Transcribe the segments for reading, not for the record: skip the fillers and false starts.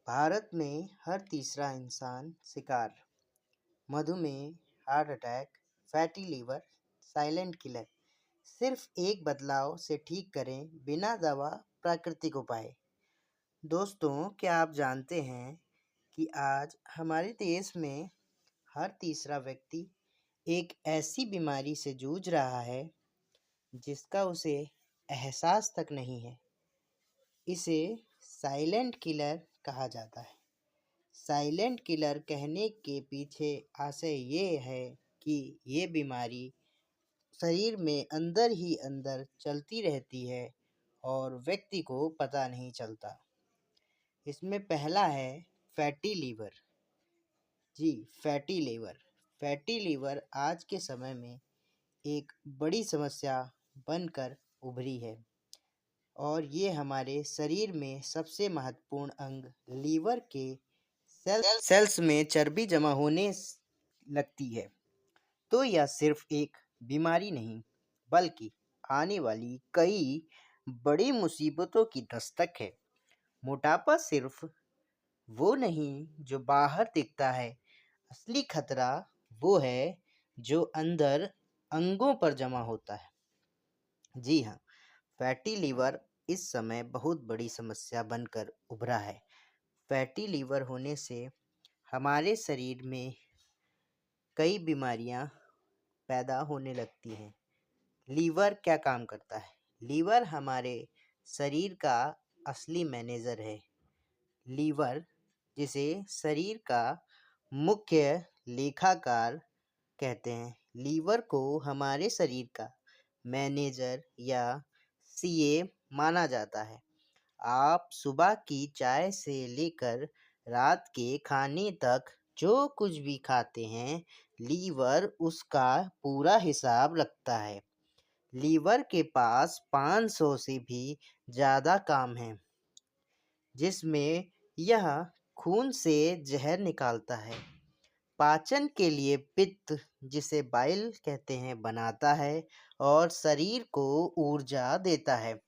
भारत में हर तीसरा इंसान शिकार, मधुमेह, heart attack, fatty liver, silent killer. सिर्फ एक बदलाव से ठीक करें बिना दवा, प्राकृतिक उपाय। दोस्तों, क्या आप जानते हैं कि आज हमारे देश में हर तीसरा व्यक्ति एक ऐसी बीमारी से जूझ रहा है जिसका उसे एहसास तक नहीं है। इसे साइलेंट किलर कहा जाता है। साइलेंट किलर कहने के पीछे आशय ये है कि ये बीमारी शरीर में अंदर ही अंदर चलती रहती है और व्यक्ति को पता नहीं चलता। इसमें पहला है फैटी लीवर। जी, फैटी लीवर। फैटी लीवर आज के समय में एक बड़ी समस्या बनकर उभरी है और ये हमारे शरीर में सबसे महत्वपूर्ण अंग लीवर के सेल्स में चर्बी जमा होने लगती है। तो यह सिर्फ एक बीमारी नहीं, बल्कि आने वाली कई बड़ी मुसीबतों की दस्तक है। मोटापा सिर्फ वो नहीं जो बाहर दिखता है, असली खतरा वो है जो अंदर अंगों पर जमा होता है। जी हाँ, फैटी लीवर इस समय बहुत बड़ी समस्या बनकर उभरा है। फैटी लीवर होने से हमारे शरीर में कई बीमारियां पैदा होने लगती हैं। लीवर क्या काम करता है? लीवर हमारे शरीर का असली मैनेजर है। लीवर, जिसे शरीर का मुख्य लेखाकार कहते हैं, लीवर को हमारे शरीर का मैनेजर या सीए माना जाता है। आप सुबह की चाय से लेकर रात के खाने तक जो कुछ भी खाते हैं, लीवर उसका पूरा हिसाब रखता है। लीवर के पास 500 से भी ज़्यादा काम हैं, जिसमें यह खून से जहर निकालता है, पाचन के लिए पित्त, जिसे बाइल कहते हैं, बनाता है और शरीर को ऊर्जा देता है।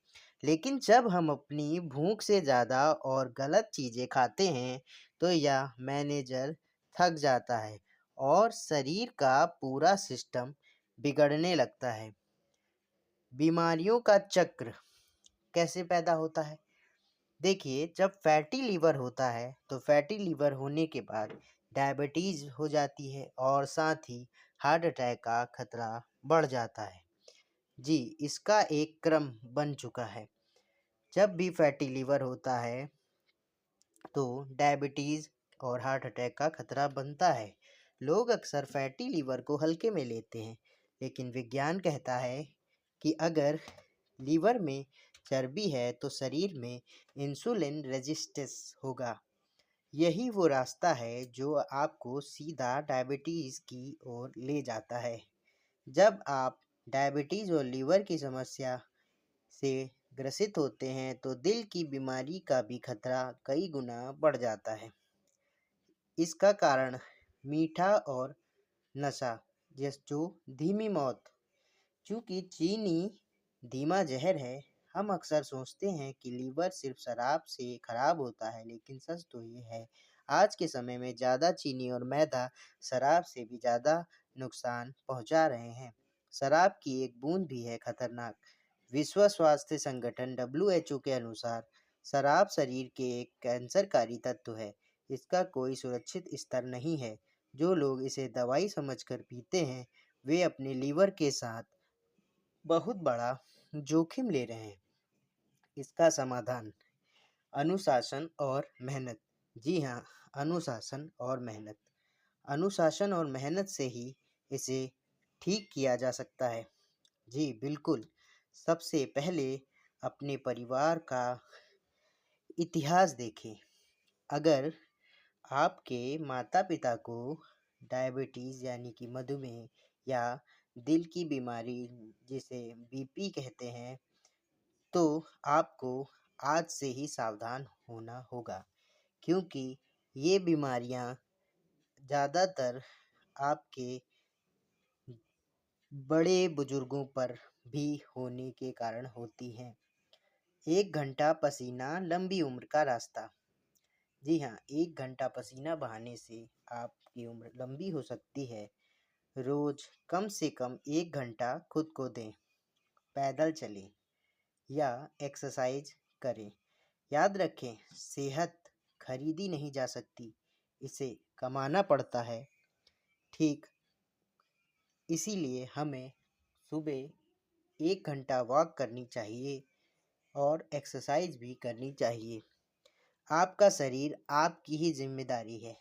लेकिन जब हम अपनी भूख से ज़्यादा और गलत चीज़ें खाते हैं, तो यह मैनेजर थक जाता है और शरीर का पूरा सिस्टम बिगड़ने लगता है। बीमारियों का चक्र कैसे पैदा होता है? देखिए, जब फैटी लीवर होता है तो फैटी लीवर होने के बाद डायबिटीज़ हो जाती है और साथ ही हार्ट अटैक का खतरा बढ़ जाता है। जी, इसका एक क्रम बन चुका है। जब भी फैटी लीवर होता है तो डायबिटीज़ और हार्ट अटैक का खतरा बनता है। लोग अक्सर फैटी लीवर को हल्के में लेते हैं, लेकिन विज्ञान कहता है कि अगर लीवर में चर्बी है तो शरीर में इंसुलिन रेजिस्टेंस होगा। यही वो रास्ता है जो आपको सीधा डायबिटीज़ की ओर ले जाता है। जब आप डायबिटीज़ और लीवर की समस्या से ग्रसित होते हैं तो दिल की बीमारी का भी खतरा कई गुना बढ़ जाता है। इसका कारण मीठा और नशा, जो धीमी मौत। चूँकि चीनी धीमा जहर है, हम अक्सर सोचते हैं कि लीवर सिर्फ शराब से खराब होता है, लेकिन सच तो ये है, आज के समय में ज़्यादा चीनी और मैदा शराब से भी ज़्यादा नुकसान पहुंचा रहे हैं। शराब की एक बूंद भी है खतरनाक। विश्व स्वास्थ्य संगठन (WHO) के अनुसार शराब शरीर के एक कैंसरकारी तत्व है। इसका कोई सुरक्षित स्तर नहीं है। जो लोग इसे दवाई समझकर पीते हैं, वे अपने लीवर के साथ बहुत बड़ा जोखिम ले रहे हैं। इसका समाधान अनुशासन और मेहनत। जी हाँ, अनुशासन और मेहनत। अनुशासन और मेहनत से ही इसे ठीक किया जा सकता है। जी बिल्कुल। सबसे पहले अपने परिवार का इतिहास देखें। अगर आपके माता-पिता को डायबिटीज़ यानी कि मधुमेह या दिल की बीमारी, जिसे बीपी कहते हैं, तो आपको आज से ही सावधान होना होगा, क्योंकि ये बीमारियां ज़्यादातर आपके बड़े बुजुर्गों पर भी होने के कारण होती हैं। 1 घंटा पसीना, लंबी उम्र का रास्ता। जी हाँ, 1 घंटा पसीना बहाने से आपकी उम्र लंबी हो सकती है। रोज कम से कम 1 घंटा खुद को दें। पैदल चलें या एक्सरसाइज करें। याद रखें, सेहत खरीदी नहीं जा सकती, इसे कमाना पड़ता है। ठीक इसीलिए हमें सुबह 1 घंटा वॉक करनी चाहिए और एक्सरसाइज भी करनी चाहिए। आपका शरीर आपकी ही जिम्मेदारी है,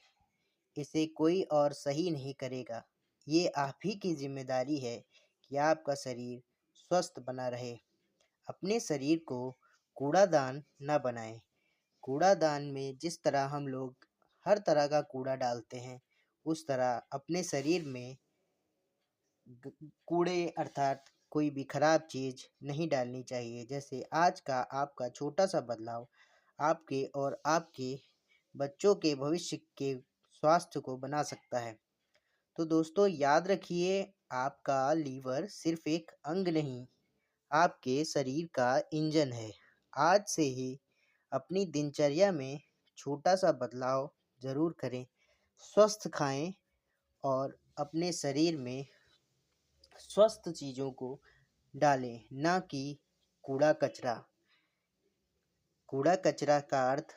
इसे कोई और सही नहीं करेगा। ये आप ही की जिम्मेदारी है कि आपका शरीर स्वस्थ बना रहे। अपने शरीर को कूड़ादान न बनाएं। कूड़ादान में जिस तरह हम लोग हर तरह का कूड़ा डालते हैं, उस तरह अपने शरीर में कूड़े अर्थात कोई भी खराब चीज़ नहीं डालनी चाहिए। जैसे आज का आपका छोटा सा बदलाव आपके और आपके बच्चों के भविष्य के स्वास्थ्य को बना सकता है। तो दोस्तों याद रखिए, आपका लीवर सिर्फ एक अंग नहीं, आपके शरीर का इंजन है। आज से ही अपनी दिनचर्या में छोटा सा बदलाव ज़रूर करें। स्वस्थ खाएं और अपने शरीर में स्वस्थ चीज़ों को डालें, ना कि कूड़ा कचरा। कूड़ा कचरा का अर्थ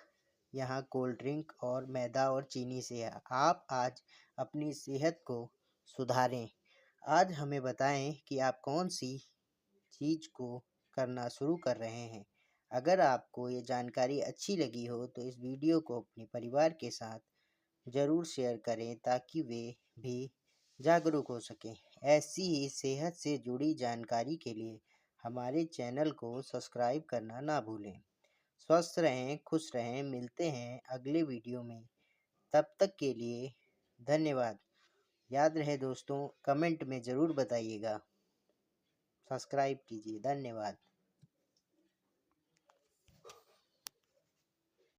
यहाँ कोल्ड ड्रिंक और मैदा और चीनी से है। आप आज अपनी सेहत को सुधारें। आज हमें बताएं कि आप कौन सी चीज़ को करना शुरू कर रहे हैं। अगर आपको ये जानकारी अच्छी लगी हो तो इस वीडियो को अपने परिवार के साथ ज़रूर शेयर करें ताकि वे भी जागरूक हो सकें। ऐसी ही सेहत से जुड़ी जानकारी के लिए हमारे चैनल को सब्सक्राइब करना ना भूलें। स्वस्थ रहें, खुश रहें। मिलते हैं अगले वीडियो में। तब तक के लिए धन्यवाद। याद रहे दोस्तों, कमेंट में ज़रूर बताइएगा। सब्सक्राइब कीजिए। धन्यवाद।